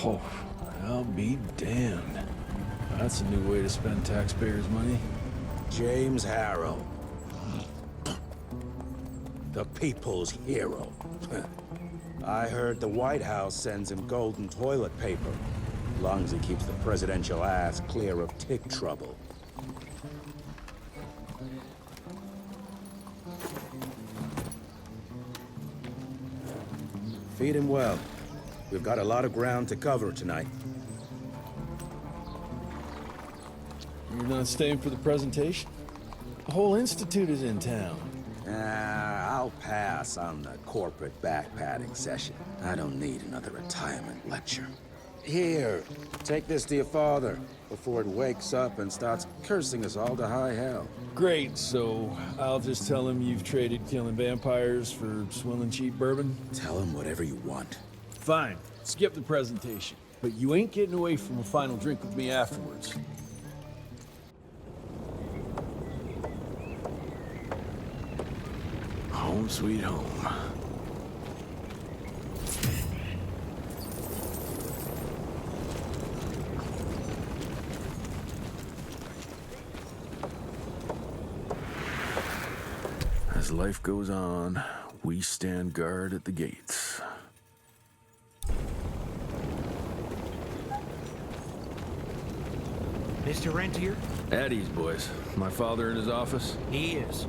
Oh, I'll be damned. That's a new way to spend taxpayers' money. James Harrow. The people's hero. I heard the White House sends him golden toilet paper. As long as he keeps the presidential ass clear of tick trouble. Feed him well. We've got a lot of ground to cover tonight. You're not staying for the presentation? The whole institute is in town. I'll pass on the corporate back-patting session. I don't need another retirement lecture. Here, take this to your father before it wakes up and starts cursing us all to high hell. Great, so I'll just tell him you've traded killing vampires for swilling cheap bourbon? Tell him whatever you want. Fine, skip the presentation. But you ain't getting away from a final drink with me afterwards. Home sweet home. As life goes on, we stand guard at the gates. Mr. Rentier? At ease, boys. My father in his office? He is.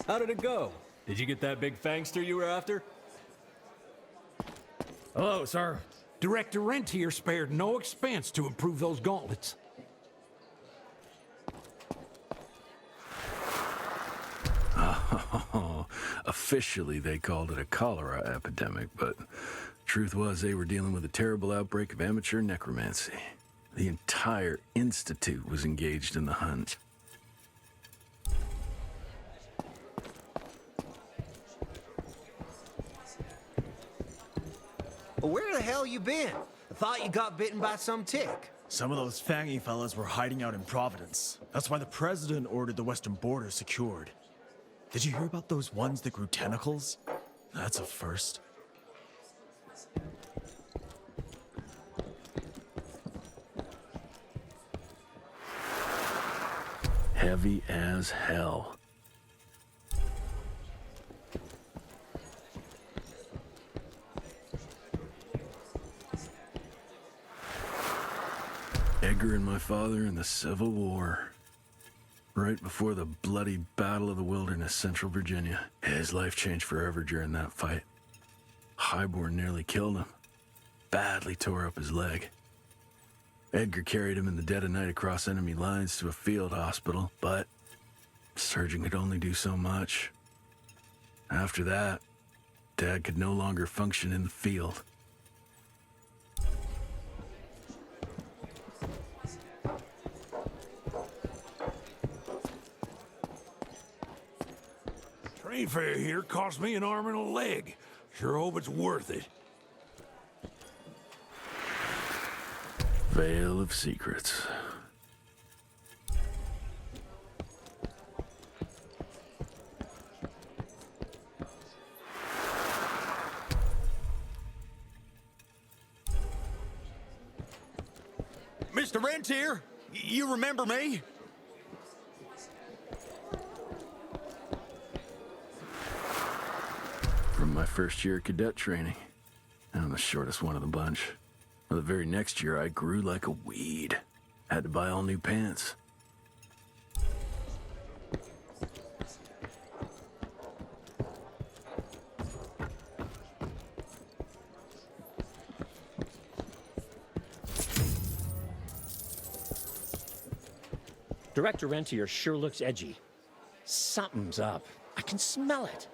How did it go? Did you get that big fangster you were after? Hello, sir. Director Rentier spared no expense to improve those gauntlets. Oh, officially they called it a cholera epidemic, but truth was they were dealing with a terrible outbreak of amateur necromancy. The entire institute was engaged in the hunt. Well, where the hell you been? I thought you got bitten by some tick. Some of those fangy fellas were hiding out in Providence. That's why the president ordered the western border secured. Did you hear about those ones that grew tentacles? That's a first. Heavy as hell. Edgar and my father in the Civil War. Right before the bloody Battle of the Wilderness, Central Virginia. His life changed forever during that fight. Highborn nearly killed him. Badly tore up his leg. Edgar carried him in the dead of night across enemy lines to a field hospital, but the surgeon could only do so much. After that, Dad could no longer function in the field. Train fare here cost me an arm and a leg. Sure hope it's worth it. Veil of Secrets. Mr. Rentier, you remember me? From my first year of cadet training. I'm the shortest one of the bunch. The very next year, I grew like a weed. Had to buy all new pants. Director Rentier sure looks edgy. Something's up. I can smell it.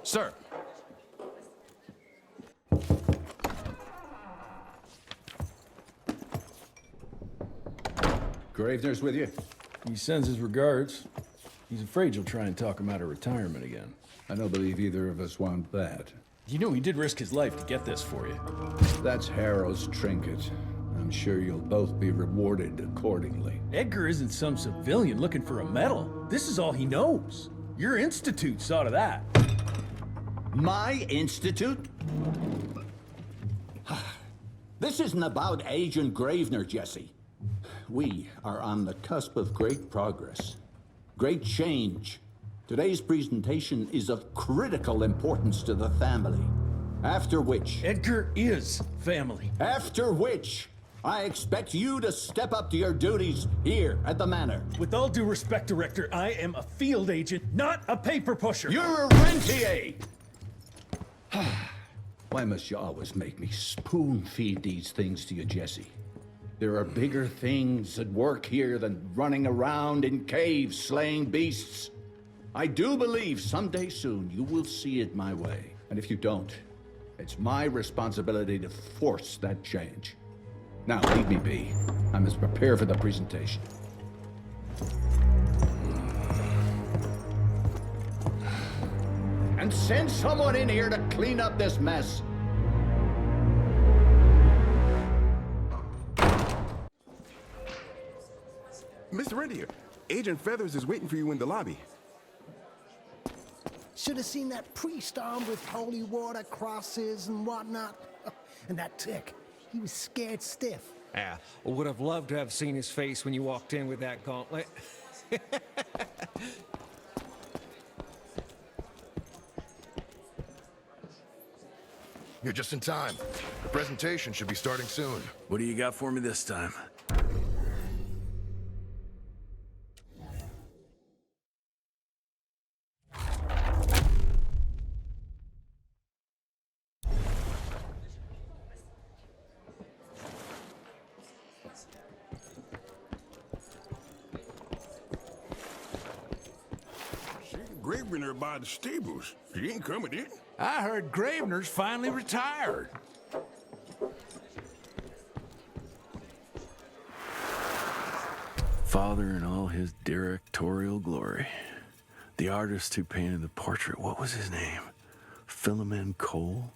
Sir. Gravener's with you? He sends his regards. He's afraid you'll try and talk him out of retirement again. I don't believe either of us want that. You know he did risk his life to get this for you. That's Harrow's trinket. I'm sure you'll both be rewarded accordingly. Edgar isn't some civilian looking for a medal. This is all he knows. Your institute saw to that. My institute? This isn't about Agent Gravener, Jesse. We are on the cusp of great progress, great change. Today's presentation is of critical importance to the family. After which... Edgar is family. After which, I expect you to step up to your duties here at the Manor. With all due respect, Director, I am a field agent, not a paper pusher. You're a rentier! Why must you always make me spoon-feed these things to you, Jesse? There are bigger things at work here than running around in caves slaying beasts. I do believe someday soon you will see it my way. And if you don't, it's my responsibility to force that change. Now, leave me be. I must prepare for the presentation. And send someone in here to clean up this mess. Mr. Rentier, Agent Feathers is waiting for you in the lobby. Should have seen that priest armed with holy water, crosses, and whatnot. And that tick, he was scared stiff. Yeah, I would have loved to have seen his face when you walked in with that gauntlet. You're just in time. The presentation should be starting soon. What do you got for me this time? Gravener by the stables. He ain't coming in. I heard Gravener's finally retired. Father in all his directorial glory. The artist who painted the portrait, what was his name? Philomen Cole?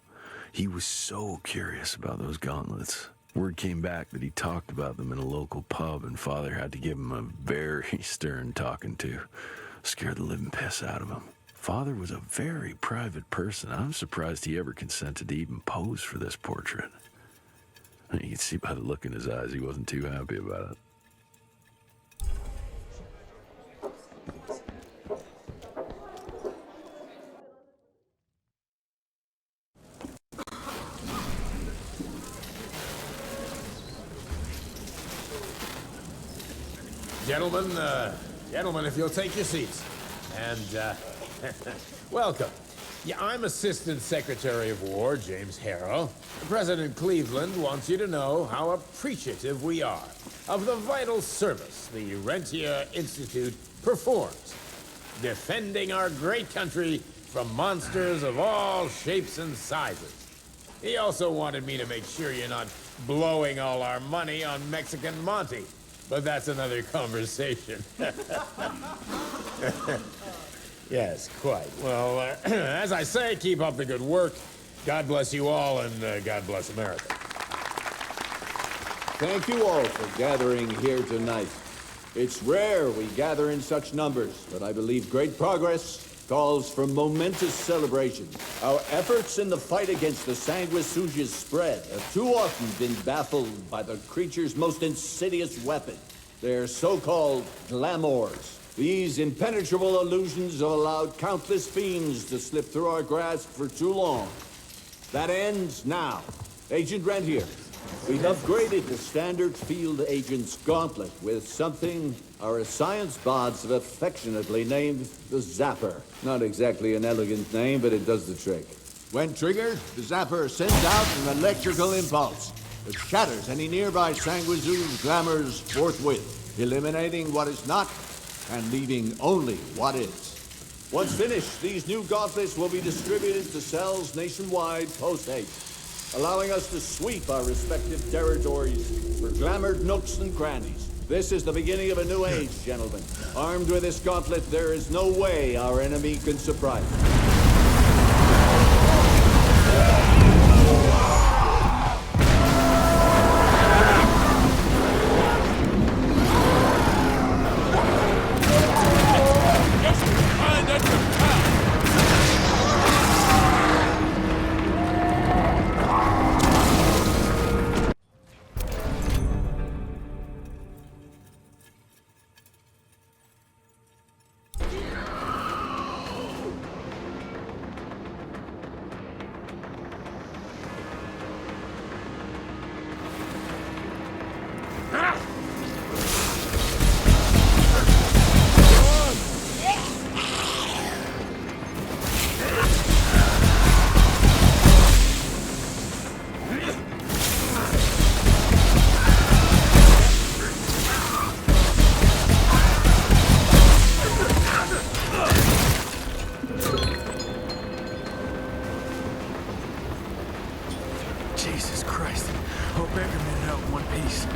He was so curious about those gauntlets. Word came back that he talked about them in a local pub, and Father had to give him a very stern talking to. Scared the living piss out of him. Father was a very private person. I'm surprised he ever consented to even pose for this portrait. You can see by the look in his eyes he wasn't too happy about it. Gentlemen, if you'll take your seats. And, welcome. Yeah, I'm Assistant Secretary of War, James Harrow. President Cleveland wants you to know how appreciative we are of the vital service the Rentier Institute performs, defending our great country from monsters of all shapes and sizes. He also wanted me to make sure you're not blowing all our money on Mexican Monty. But that's another conversation. Yes, quite. Well, as I say, keep up the good work. God bless you all, and God bless America. Thank you all for gathering here tonight. It's rare we gather in such numbers, but I believe great progress calls for momentous celebration. Our efforts in the fight against the sanguisuga's spread have too often been baffled by the creature's most insidious weapon, their so-called glamours. These impenetrable illusions have allowed countless fiends to slip through our grasp for too long. That ends now. Agent Rentier, we've upgraded the standard field agent's gauntlet with something our science bots have affectionately named the Zapper. Not exactly an elegant name, but it does the trick. When triggered, the Zapper sends out an electrical impulse that shatters any nearby sanguisuga's glamours forthwith, eliminating what is not and leaving only what is. Once finished, these new gauntlets will be distributed to cells nationwide post-haste, allowing us to sweep our respective territories for glamored nooks and crannies. This is the beginning of a new age, gentlemen. Armed with this gauntlet, there is no way our enemy can surprise us. Peace.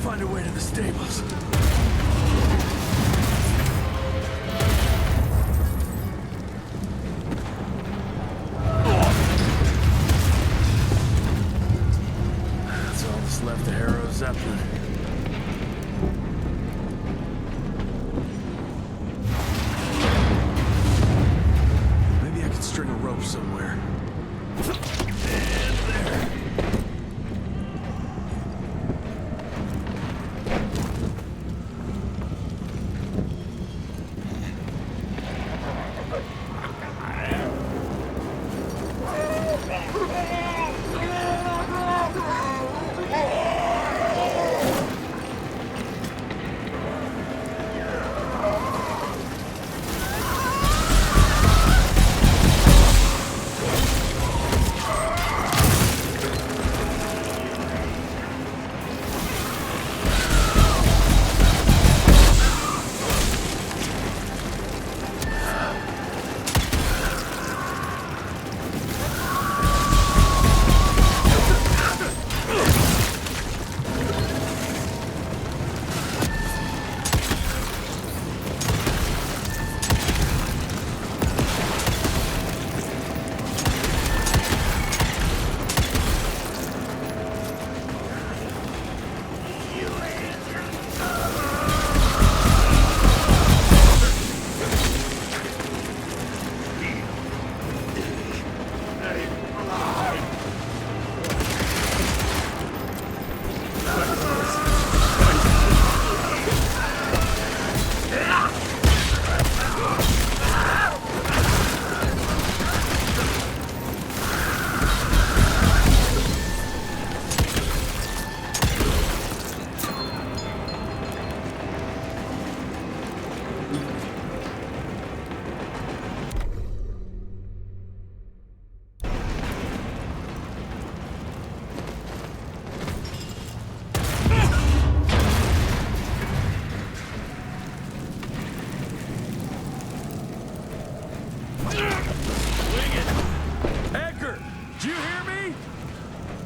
Find a way to the stables. That's all that's left of Harrow's Zeppelin. Maybe I could string a rope somewhere. And there.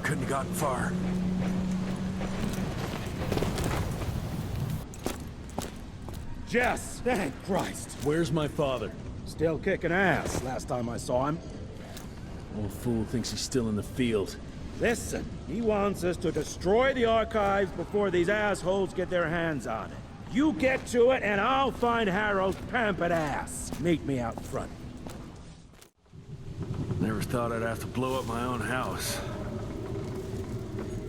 Couldn't have gotten far. Jess! Thank Christ! Where's my father? Still kicking ass, last time I saw him. Old fool thinks he's still in the field. Listen, he wants us to destroy the archives before these assholes get their hands on it. You get to it, and I'll find Harrow's pampered ass. Meet me out front. Never thought I'd have to blow up my own house.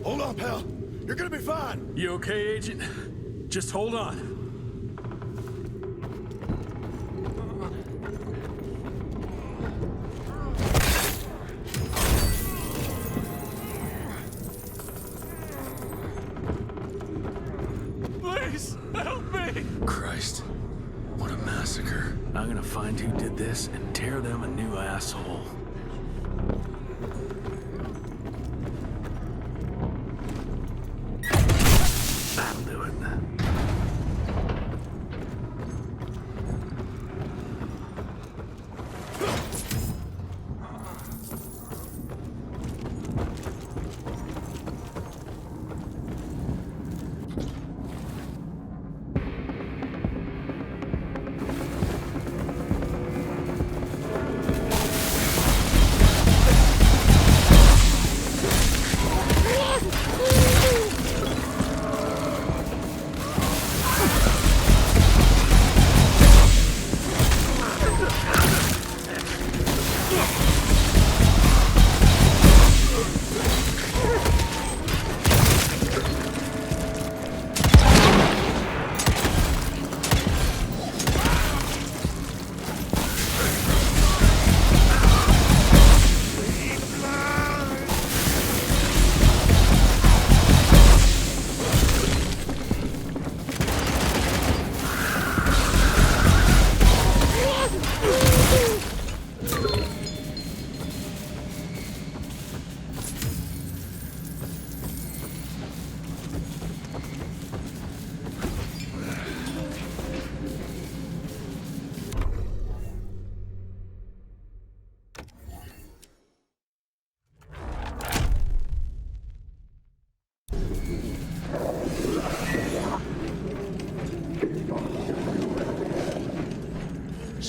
Hold on, pal. You're gonna be fine. You okay, Agent? Just hold on. Please, help me! Christ, what a massacre. I'm gonna find who did this and tear them a new asshole. That'll do it.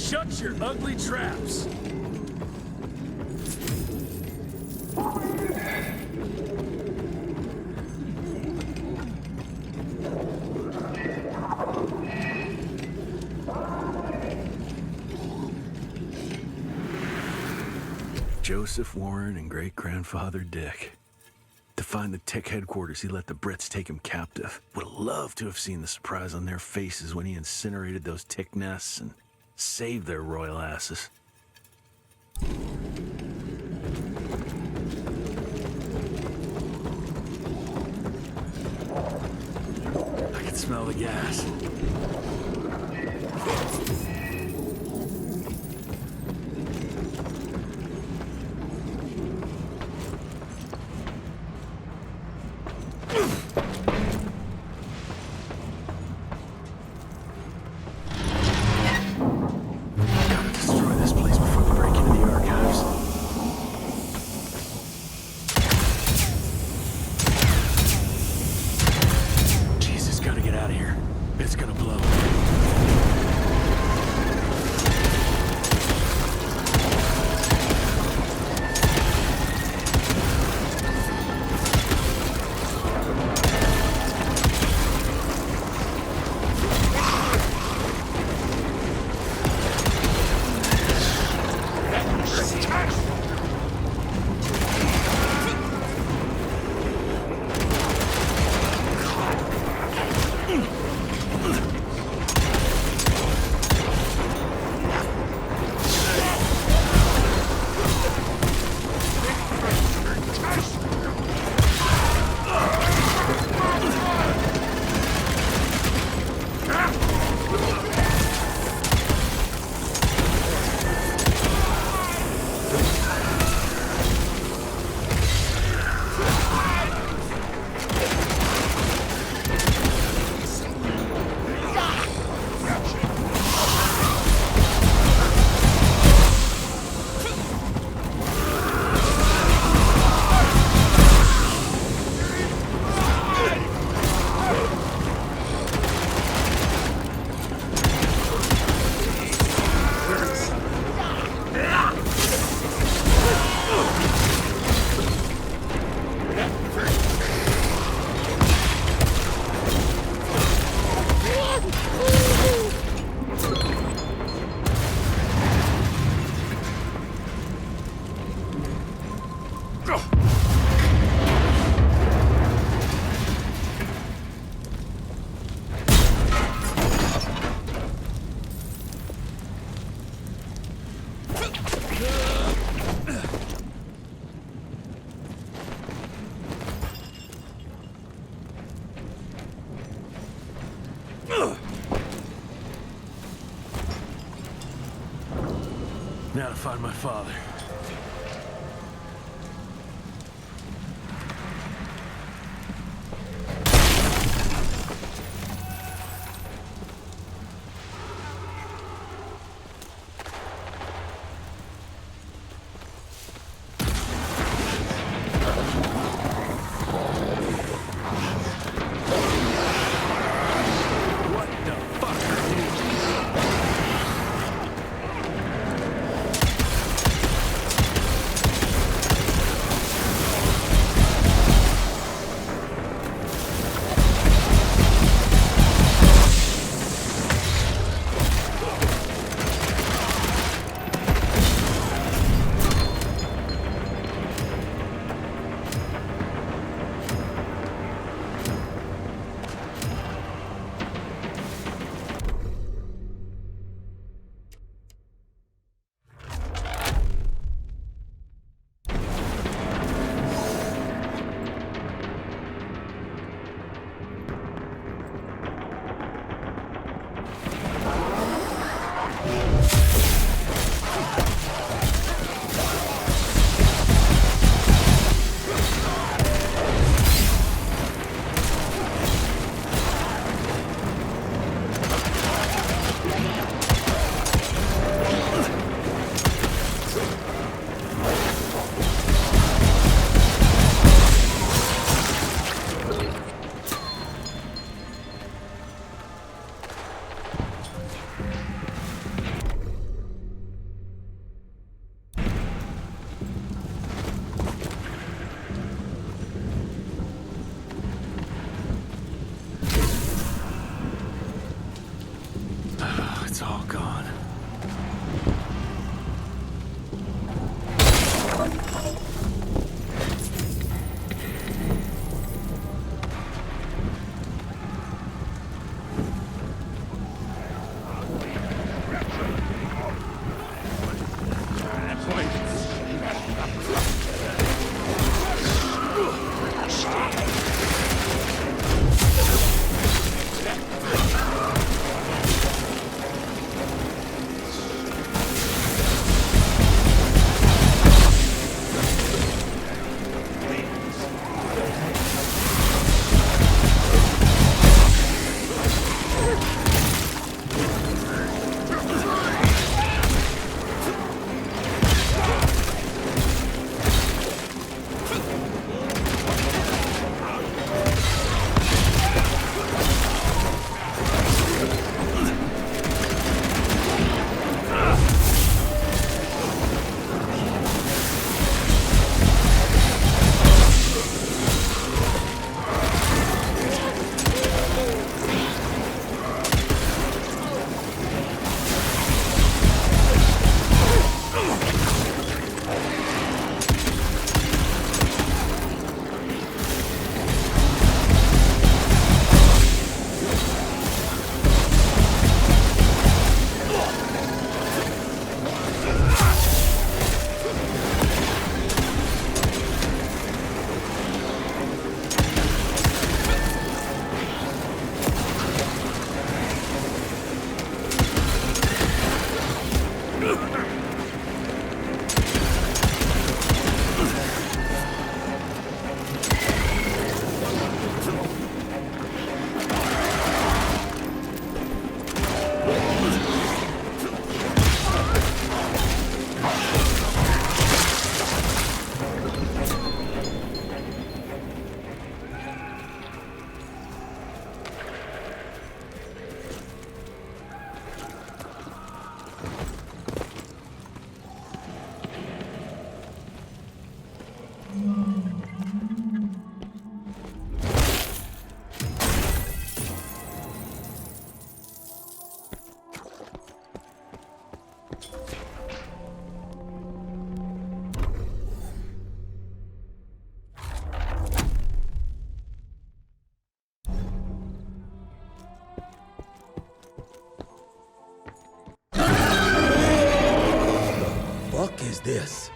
Shut your ugly traps! Joseph Warren and great-grandfather Dick. To find the Tick headquarters, he let the Brits take him captive. Would have loved to have seen the surprise on their faces when he incinerated those Tick nests and saved their royal asses. I can smell the gas. Now to find my father. It's all gone. Is this?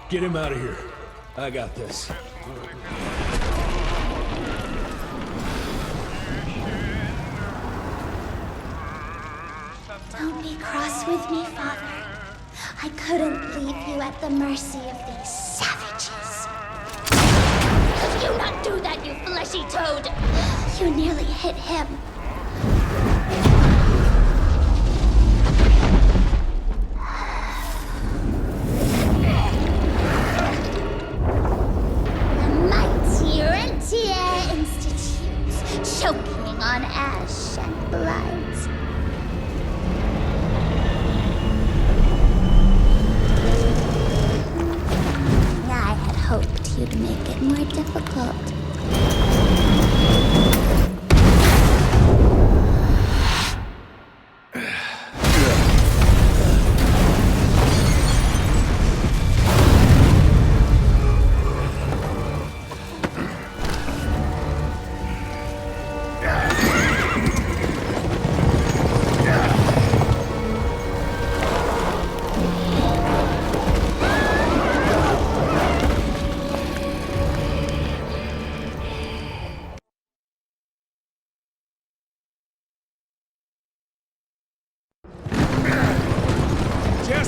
Get him out of here. I got this. Don't be cross with me, Father. I couldn't leave you at the mercy of these savages. Could you not do that, you fleshy toad? You nearly hit him. The mighty Rentier Institute, choking on ash and blood. Hoped you'd make it more difficult.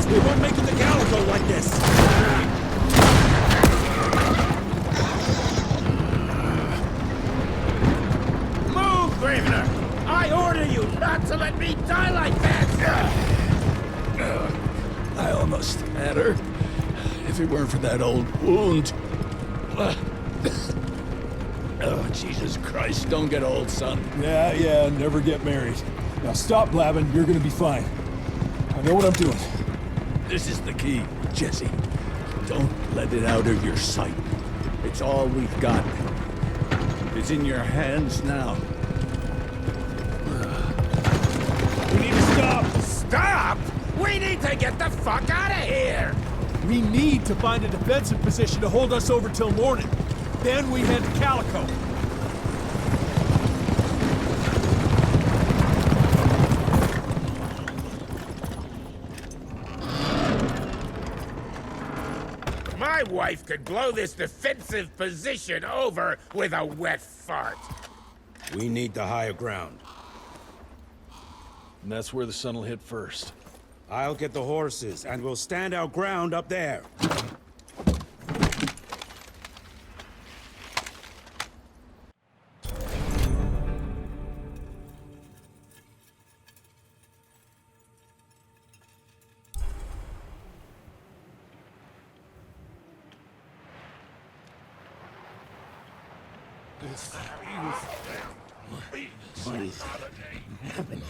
We weren't making the gala go like this. Move, Gravener! I order you not to let me die like that! I almost had her. If it weren't for that old wound. Oh, Jesus Christ, don't get old, son. Yeah, never get married. Now stop blabbing, you're gonna be fine. I know what I'm doing. This is the key, Jesse. Don't let it out of your sight. It's all we've got. It's in your hands now. We need to stop! Stop! We need to get the fuck out of here! We need to find a defensive position to hold us over till morning. Then we head to Calico. My wife could blow this defensive position over with a wet fart. We need the higher ground. And that's where the sun will hit first. I'll get the horses, and we'll stand our ground up there. What is happening?